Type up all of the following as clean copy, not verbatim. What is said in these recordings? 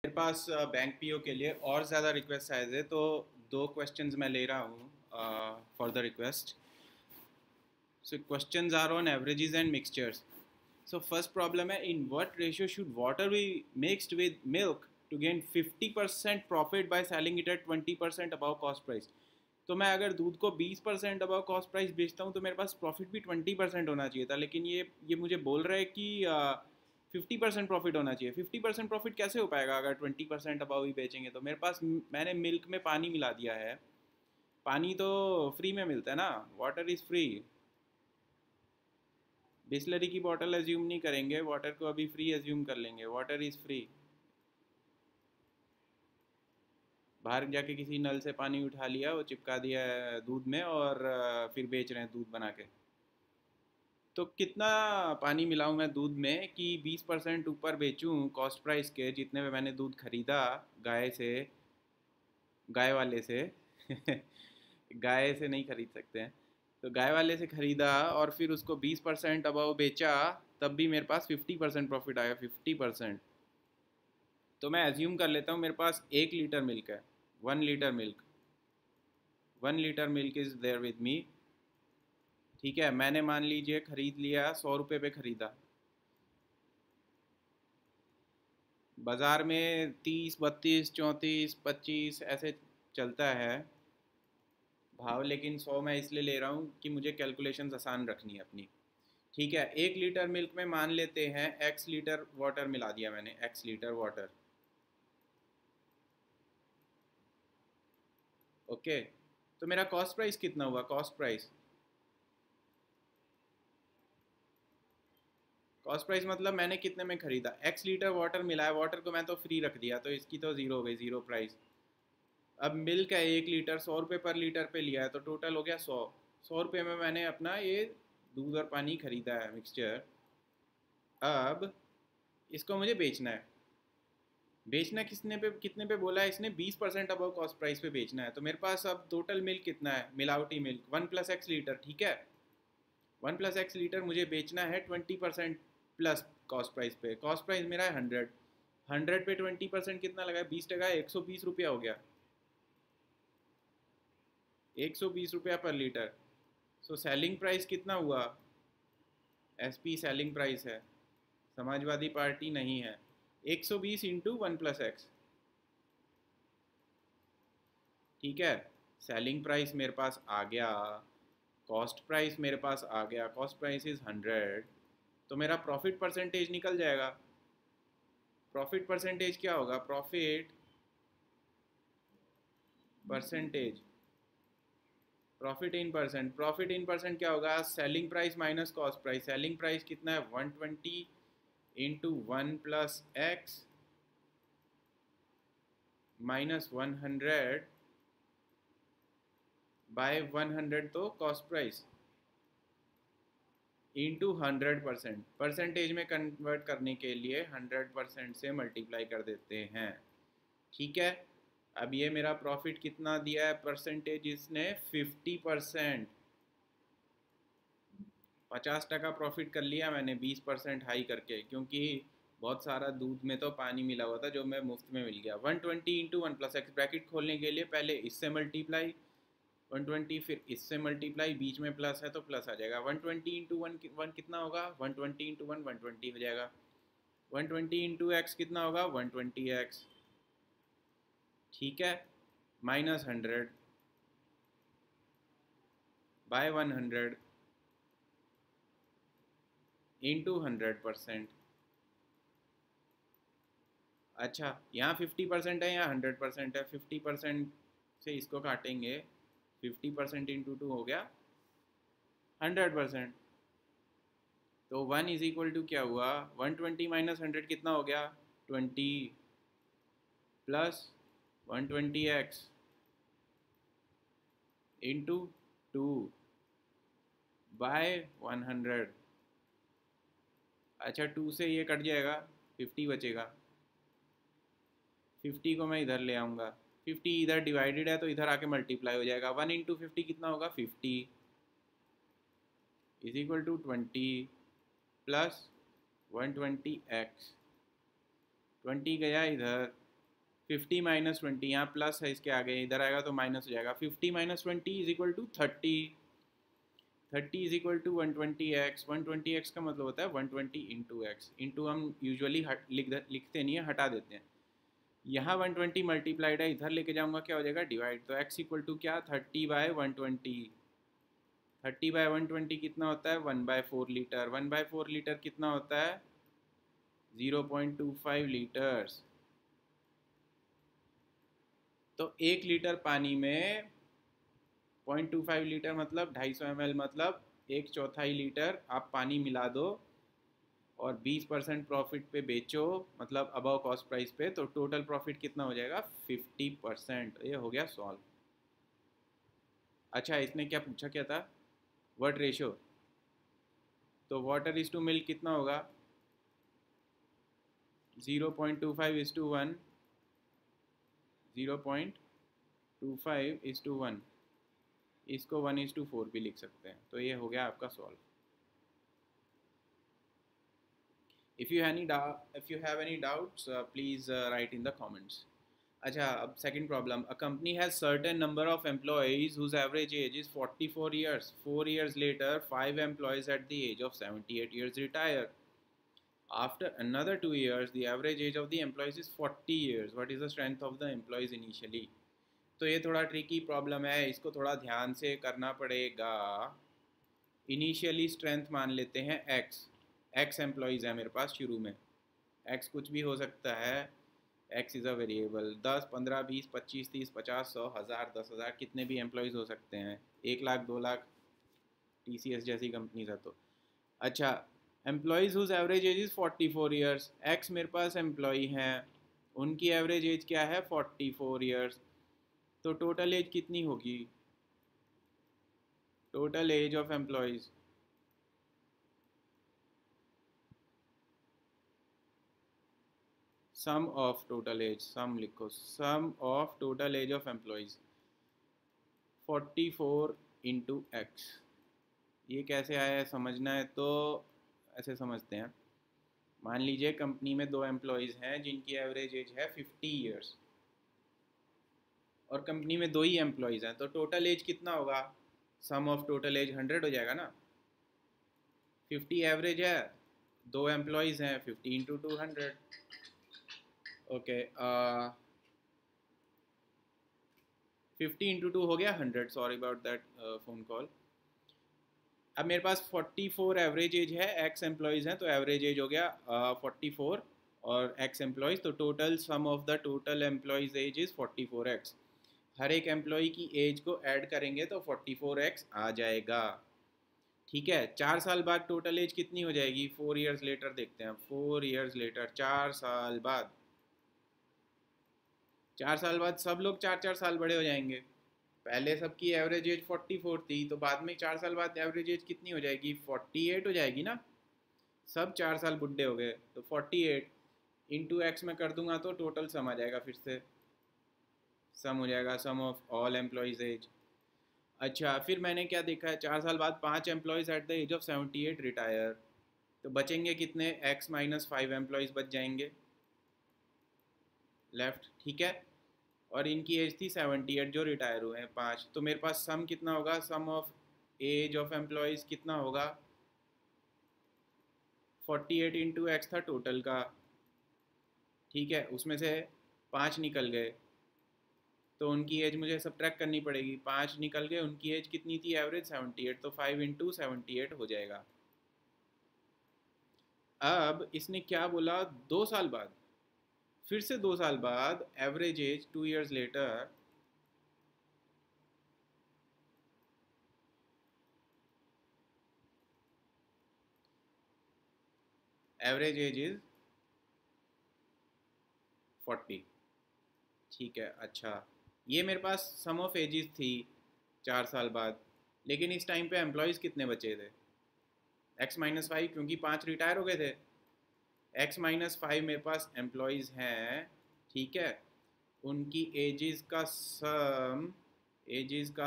मेरे पास bank PO के लिए और ज़्यादा रिक्वेस्ट आए थे, तो दो क्वेश्चंस मैं ले रहा हूँ for the request. So questions are on averages and mixtures. So first problem है, in what ratio should water be mixed with milk to gain 50% profit by selling it at 20% above cost price. तो मैं अगर दूध को 20% above cost price बेचता हूँ तो मेरे पास प्रॉफिट भी 20% होना चाहिए था, लेकिन ये मुझे बोल रहा है कि 50% प्रॉफिट होना चाहिए. 50% प्रॉफिट कैसे हो पाएगा अगर 20% अबव ही बेचेंगे? तो मेरे पास, मैंने मिल्क में पानी मिला दिया है. पानी तो फ्री में मिलता है ना, वाटर इज़ फ्री. बिस्लरी की बॉटल एज्यूम नहीं करेंगे, वाटर को अभी फ्री एज्यूम कर लेंगे. Water is free. बाहर जाके किसी नल से पानी उठा लिया, वो चिपका दिया है दूध में और फिर बेच रहे हैं दूध बना के. तो कितना पानी मिलाऊं मैं दूध में कि 20% ऊपर बेचूं कॉस्ट प्राइस के, जितने में मैंने दूध खरीदा गाय से, गाय वाले से. गाय से नहीं खरीद सकते हैं. तो गाय वाले से खरीदा और फिर उसको 20% अबव बेचा, तब भी मेरे पास 50% प्रॉफिट आया. 50%. तो मैं एज्यूम कर लेता हूँ मेरे पास 1 लीटर मिल्क है. 1 litre milk. 1 litre milk is there with me. ठीक है, मैंने मान लीजिए खरीद लिया, 100 रुपये पे खरीदा. बाज़ार में 30, 32, 34, 25 ऐसे चलता है भाव, लेकिन 100 मैं इसलिए ले रहा हूँ कि मुझे कैलकुलेशंस आसान रखनी है अपनी. ठीक है, 1 लीटर मिल्क में मान लेते हैं एक्स लीटर वाटर मिला दिया मैंने, एक्स लीटर वाटर. ओके. तो मेरा कॉस्ट प्राइस कितना हुआ? कॉस्ट प्राइस मतलब मैंने कितने में ख़रीदा? एक्स लीटर वाटर मिलाया, वाटर को मैं तो फ्री रख दिया, तो इसकी तो ज़ीरो हो गई, ज़ीरो प्राइस. अब मिल्क है 1 लीटर, 100 रुपये पर लीटर पे लिया है, तो टोटल हो गया 100. 100 रुपये में मैंने अपना ये दूध और पानी खरीदा है, मिक्सचर. अब इसको मुझे बेचना है. बेचना किसने पे, कितने पे बोला है इसने? 20% अबव कॉस्ट प्राइस पे बेचना है. तो मेरे पास अब टोटल मिल्क कितना है, मिलावटी मिल्क 1 + X लीटर. ठीक है, 1 + X लीटर मुझे बेचना है 20% प्लस कॉस्ट प्राइस पे. कॉस्ट प्राइस मेरा है 100. 100 पे 20% कितना लगा है? 20%. 120 रुपया हो गया. 120 रुपया पर लीटर. सो सेलिंग प्राइस कितना हुआ? एसपी सेलिंग प्राइस है, समाजवादी पार्टी नहीं है. 120 इंटू 1 + X. ठीक है, सेलिंग प्राइस मेरे पास आ गया, कॉस्ट प्राइस मेरे पास आ गया. Cost price is 100. तो मेरा प्रॉफिट परसेंटेज निकल जाएगा. प्रॉफिट परसेंटेज क्या होगा? Profit percentage, profit in percent क्या होगा? Selling price minus cost price. Selling price कितना है? 120 इंटू 1 + X माइनस 100 बाय 100, तो कॉस्ट प्राइस इंटू 100%. परसेंटेज में कन्वर्ट करने के लिए 100% से मल्टीप्लाई कर देते हैं. ठीक है. अब ये मेरा प्रॉफिट कितना दिया है परसेंटेज इसने? 50%. 50% प्रॉफिट कर लिया मैंने 20% हाई करके, क्योंकि बहुत सारा दूध में तो पानी मिला हुआ था जो मैं मुफ्त में मिल गया. 120 इंटू 1 + X, ब्रैकेट खोलने के लिए पहले इससे मल्टीप्लाई, 120 फिर इससे मल्टीप्लाई, बीच में प्लस है तो प्लस आ जाएगा. 120 इंटू वन वन कितना होगा? 120 इंटू 120 हो जाएगा. 120 इंटू एक्स कितना होगा? 120x. ठीक है, माइनस 100 बाय 100 इंटू 100%. अच्छा, यहाँ 50% है, यहाँ 100% है. 50% से इसको काटेंगे, 50% इंटू 2 हो गया 100%. तो 1 = क्या हुआ? 120 माइनस 100 कितना हो गया? 20 प्लस 120x इंटू 2 बाय 100. अच्छा, 2 से ये कट जाएगा, 50 बचेगा. 50 को मैं इधर ले आऊँगा. 50 इधर डिवाइडेड है तो इधर आके मल्टीप्लाई हो जाएगा. 1 इंटू 50 कितना होगा? 50 = 20 प्लस 120x. 20 गया इधर, 50 माइनस 20, यहाँ प्लस है इसके आगे, इधर आएगा तो माइनस हो जाएगा। 50 minus 20 is equal to 30, 30 is equal to 120x। 120x का मतलब होता है 120 इंटू एक्स। इंटू हम यूजुअली लिखते नहीं है, हटा देते हैं। यहाँ 120 मल्टीप्लाइड है, इधर लेके जाऊँगा क्या हो जाएगा, डिवाइड। तो x इक्वल टू क्या, 30/120। 30/120 कितना होता है, 1/4 लीटर। 1/4 लीटर कितना होता है, 0.25 लीटर्स। तो 1 लीटर पानी में 0.25 लीटर मतलब 250 ml, मतलब 1/4 लीटर आप पानी मिला दो और 20% प्रॉफिट पे बेचो, मतलब अबव कॉस्ट प्राइस पे, तो टोटल प्रॉफिट कितना हो जाएगा, 50%। ये हो गया सॉल्व। अच्छा, इसने क्या पूछा, क्या था, व्हाट रेशो। तो वाटर इज टू मिल्क कितना होगा, 0.25:1, 0.25:1। इसको 1:4 भी लिख सकते हैं। तो ये हो गया आपका solve. If you have any doubts, please write in the comments. अच्छा, अब second problem. A company has certain number of employees whose average age is 44 years. 4 years later, 5 employees at the age of 78 years retire. After another 2 years, the average age of the employees is 40 years. What is the strength of the employees initially? तो ये थोड़ा tricky problem है, इसको थोड़ा ध्यान से करना पड़ेगा। इनिशियली स्ट्रेंथ मान लेते हैं एक्स एम्प्लॉयज़ है मेरे पास शुरू में। एक्स कुछ भी हो सकता है, एक्स इज़ अ वेरिएबल। 10, 15, 20, 25, 30, 50, 100, 1000, 10,000, कितने भी एम्प्लॉयज़ हो सकते हैं। 1 लाख, 2 लाख, TCS जैसी कंपनीज है तो। अच्छा, employees whose average age is 44 years. X मेरे पास एम्प्लॉई हैं, उनकी एवरेज एज क्या है, 44 ईयर्स। तो टोटल एज कितनी होगी, total age of employees, sum of total age, sum लिखो, sum of total age of employees 44 into X. ये कैसे आया है समझना है तो ऐसे समझते हैं। मान लीजिए कंपनी में 2 एम्प्लॉयज़ हैं जिनकी एवरेज एज है 50 ईयर्स, और कंपनी में 2 ही एम्प्लॉयज़ हैं, तो टोटल एज कितना होगा, सम ऑफ टोटल एज 100 हो जाएगा ना। 50 एवरेज है, 2 एम्प्लॉयज़ हैं, 50 इंटू 200। ओके, 50 इंटू 2 हो गया 100। Sorry about that phone call. अब मेरे पास 44 एवरेज एज है, एक्स एम्प्लॉयज़ हैं, तो एवरेज एज हो गया 44 और एक्स एम्प्लॉयज़, तो total sum of the total employees age is 44x। हर एक एम्प्लॉय की एज को ऐड करेंगे तो 44x आ जाएगा। ठीक है, 4 साल बाद टोटल एज कितनी हो जाएगी, 4 ईयर्स लेटर देखते हैं। 4 ईयर्स लेटर, 4 साल बाद, 4 साल बाद सब लोग 4-4 साल बड़े हो जाएंगे। पहले सबकी एवरेज एज 44 थी, तो बाद में 4 साल बाद एवरेज एज कितनी हो जाएगी, 48 हो जाएगी ना। सब 4 साल बुढ़े हो गए, तो 48 इंटू एक्स में कर दूंगा तो टोटल सम आ जाएगा, फिर से सम हो जाएगा, सम ऑफ ऑल एम्प्लॉयज़ एज। अच्छा, फिर मैंने क्या देखा है, 4 साल बाद 5 employees at the age of 78 retire, तो बचेंगे कितने, x माइनस 5 एम्प्लॉयज़ बच जाएंगे लेफ्ट। ठीक है, और इनकी एज थी 78 जो रिटायर हुए हैं 5, तो मेरे पास सम कितना होगा, सम ऑफ एज ऑफ एम्प्लॉयज़ कितना होगा, 48 इंटू एक्स था टोटल का। ठीक है, उसमें से 5 निकल गए, तो उनकी एज मुझे सब्ट्रैक्ट करनी पड़ेगी। 5 निकल गए, उनकी एज कितनी थी एवरेज, 78, तो 5 इंटू 78 हो जाएगा। अब इसने क्या बोला, 2 साल बाद, फिर से 2 साल बाद average age 2 years later, average age is 40। ठीक है, अच्छा, ये मेरे पास सम ऑफ एजेस थी 4 साल बाद, लेकिन इस टाइम पे एम्प्लॉयज़ कितने बचे थे, x-5, क्योंकि 5 रिटायर हो गए थे। x-5 मेरे पास एम्प्लॉयज़ हैं, ठीक है, उनकी एजेस का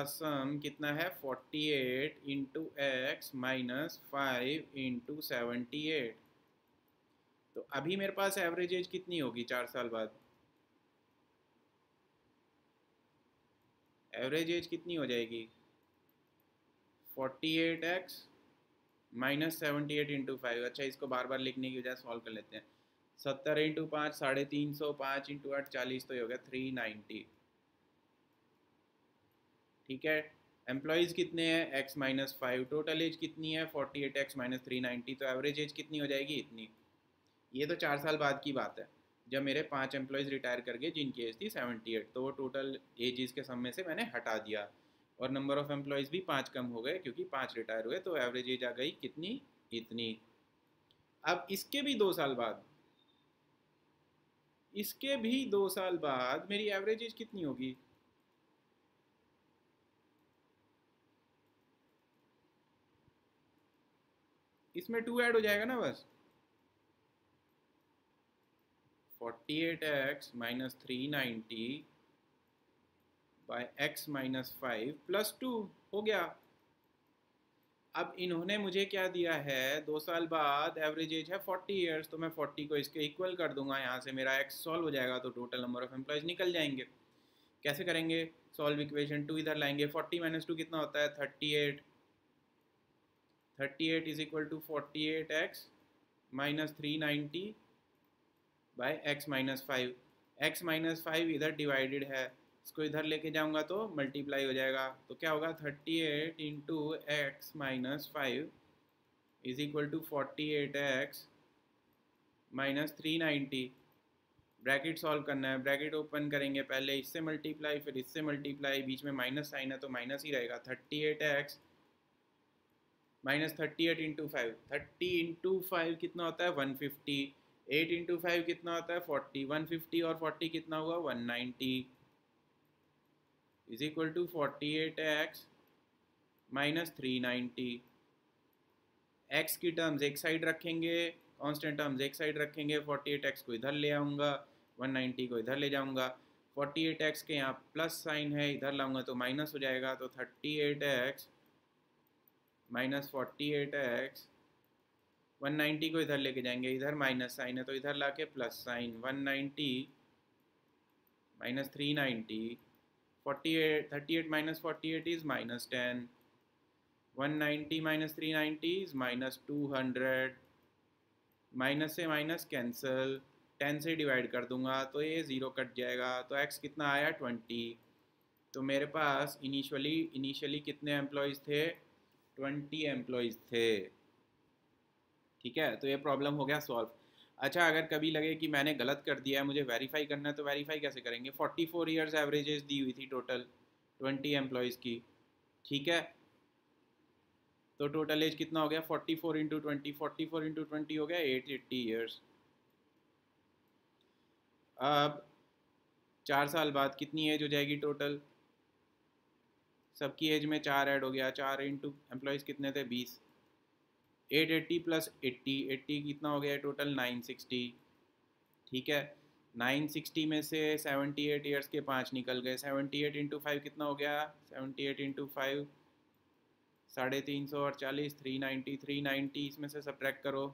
सम कितना है, 48 इंटू एक्स माइनस 5 इंटू 78। तो अभी मेरे पास एवरेज एज कितनी होगी 4 साल बाद, एवरेज एज कितनी हो जाएगी 48x माइनस 78 इंटू 5। अच्छा, इसको बार बार लिखने की वजह सॉल्व कर लेते हैं। 70 इंटू 5 350, 5 इंटू 8 40, तो ये हो गया 390। ठीक है, एम्प्लॉयज़ कितने हैं x माइनस 5, टोटल एज कितनी है 48x माइनस 390, तो एवरेज एज कितनी हो जाएगी इतनी। ये तो 4 साल बाद की बात है, जब मेरे 5 एम्प्लॉयज़ रिटायर कर गए जिनकी एज थी 78, तो वो टोटल एजेस के सम में से मैंने हटा दिया और नंबर ऑफ़ एम्प्लॉयज़ भी 5 कम हो गए क्योंकि 5 रिटायर हुए, तो एवरेज एज आ गई कितनी इतनी। अब इसके भी 2 साल बाद, इसके भी 2 साल बाद मेरी एवरेज एज कितनी होगी, इसमें 2 ऐड हो जाएगा ना बस। 48x minus 390 by x minus 5 plus 2 हो गया। अब इन्होंने मुझे क्या दिया है, 2 साल बाद एवरेज एज है 40 ईयर्स, तो मैं 40 को इसके इक्वल कर दूंगा, यहाँ से मेरा x सॉल्व हो जाएगा, तो टोटल नंबर ऑफ एम्प्लॉयज़ निकल जाएंगे। कैसे करेंगे सॉल्व इक्वेशन, 2 इधर लाएंगे, 40 माइनस 2 कितना होता है 38, 38 is equal to 48x minus 390 by x minus 5। x minus 5 इधर डिवाइडेड है, इसको इधर लेके जाऊंगा तो मल्टीप्लाई हो जाएगा, तो क्या होगा 38 into x minus 5 is equal to 48x minus 390। Bracket solve करना है, ब्रैकेट ओपन करेंगे, पहले इससे मल्टीप्लाई फिर इससे मल्टीप्लाई, बीच में माइनस साइन है तो माइनस ही रहेगा। 38x माइनस 38 इंटू 5, 30 इंटू 5 कितना होता है 150, 8 इंटू 5 कितना होता है 40, 150 और 40 कितना हुआ 190 is equal to 48x minus 390। x की टर्म्स एक साइड रखेंगे, कांस्टेंट टर्म्स एक साइड रखेंगे, 48x को इधर ले आऊँगा, 190 को इधर ले जाऊँगा, 48x के यहाँ प्लस साइन है, इधर लाऊंगा तो माइनस हो जाएगा, तो 38x माइनस 48x, 190 को इधर लेके जाएंगे, इधर माइनस साइन है तो इधर ला के plus sign, 190 minus 390, 48 38 minus 48 is minus 10, 190 minus 390 is minus 200, minus से माइनस कैंसिल, 10 से डिवाइड कर दूंगा तो ये 0 कट जाएगा, तो x कितना आया 20। तो मेरे पास इनिशियली कितने एम्प्लॉयज़ थे 20 एम्प्लॉयज़ थे। ठीक है, तो ये प्रॉब्लम हो गया सॉल्व। अच्छा, अगर कभी लगे कि मैंने गलत कर दिया है, मुझे वेरीफाई करना है, तो वेरीफाई कैसे करेंगे, 44 ईयर्स एवरेजेस दी हुई थी टोटल 20 एम्प्लॉयज़ की। ठीक है, तो टोटल एज कितना हो गया 44 इंटू 20, 44 इंटू 20 हो गया 880 ईयर्स। अब 4 साल बाद कितनी एज हो जाएगी टोटल, सबकी एज में 4 ऐड हो गया, 4 इंटू एम्प्लॉयज़ कितने थे 20, 880 प्लस 80, 80 कितना हो गया टोटल 960। ठीक है, 960 में से 78 ईयर्स के 5 निकल गए, 78 इंटू 5 कितना हो गया 78 इंटू 5 350 और 40, 390, 390 इसमें से सब्ट्रैक्ट करो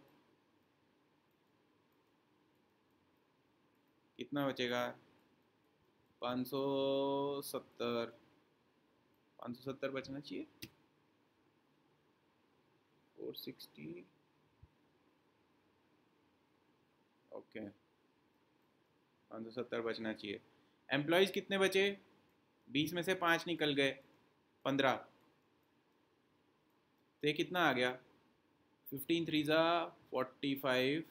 कितना बचेगा 570, 570 बचना चाहिए, 460, ओके 570 बचना चाहिए। एम्प्लॉयज़ कितने बचे, 20 में से 5 निकल गए 15, तो ये कितना आ गया 15 3 ज़ा 45,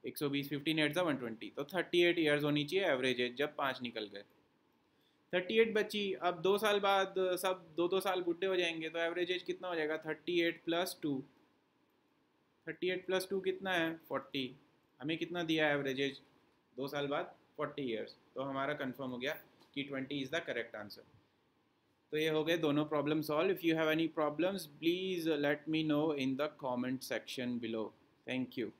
120, 15 8 ज़ा 120, तो 38 ईयर्स होनी चाहिए एवरेज एज जब 5 निकल गए, 38 बची। अब 2 साल बाद सब 2-2 साल बुढ़े हो जाएंगे, तो एवरेज एज कितना हो जाएगा 38 प्लस 2, 38 प्लस 2 कितना है 40, हमें कितना दिया एवरेज एज 2 साल बाद 40 ईयर्स, तो हमारा कंफर्म हो गया कि 20 इज़ द करेक्ट आंसर। तो ये हो गए दोनों problem solve. If you have any problems please let me know in the comment section below. Thank you.